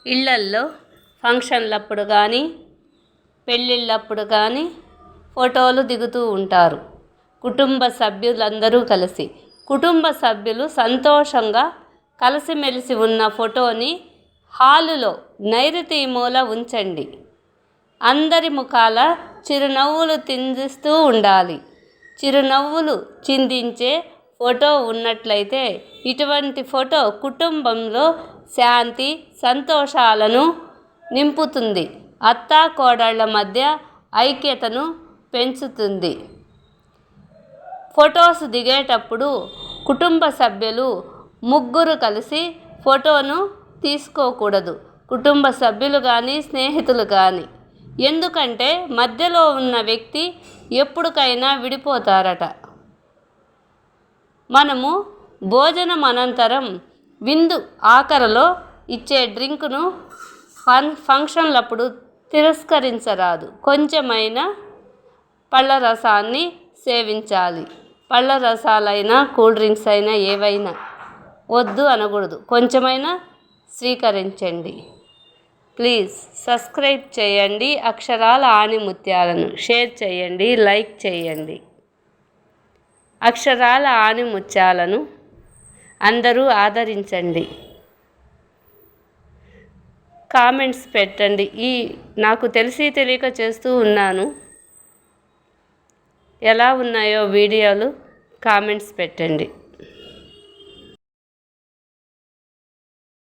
ఇళ్ళల్లో ఫంక్షన్లప్పుడు కానీ పెళ్ళిళ్ళప్పుడు కానీ ఫోటోలు దిగుతూ ఉంటారు. కుటుంబ సభ్యులందరూ కలిసి. కుటుంబ సభ్యులు సంతోషంగా కలిసిమెలిసి ఉన్న ఫోటోని హాలులో నైరుతి మూల ఉంచండి. అందరి ముఖాల చిరునవ్వులు చిందిస్తూ ఉండాలి. చిరునవ్వులు చిందించే ఫోటో ఉన్నట్లయితే ఇటువంటి ఫోటో కుటుంబంలో శాంతి సంతోషాలను నింపుతుంది. అత్తాకోడళ్ల మధ్య ఐక్యతను పెంచుతుంది. ఫొటోస్ దిగేటప్పుడు కుటుంబ సభ్యులు ముగ్గురు కలిసి ఫోటోను తీసుకోకూడదు. కుటుంబ సభ్యులు కానీ స్నేహితులు కానీ. ఎందుకంటే మధ్యలో ఉన్న వ్యక్తి ఎప్పటికైనా విడిపోతారట. మనము భోజనం అనంతరం విందు ఆఖరిలో ఇచ్చే డ్రింకును ఫంక్షన్లప్పుడు తిరస్కరించరాదు. కొంచెమైనా పళ్ళ రసాన్ని సేవించాలి. పళ్ళ రసాలైనా కూల్ డ్రింక్స్ అయినా ఏవైనా వద్దు అనకూడదు. కొంచెమైనా స్వీకరించండి. ప్లీజ్ సబ్స్క్రైబ్ చేయండి. అక్షరాల ఆణిముత్యాలను షేర్ చేయండి, లైక్ చేయండి. అక్షరాల ఆణిముత్యాలను అందరూ ఆదరించండి. కామెంట్స్ పెట్టండి. నాకు తెలిసి తెలియక చేస్తూ ఉన్నాను. ఎలా ఉన్నాయో వీడియోలు కామెంట్స్ పెట్టండి.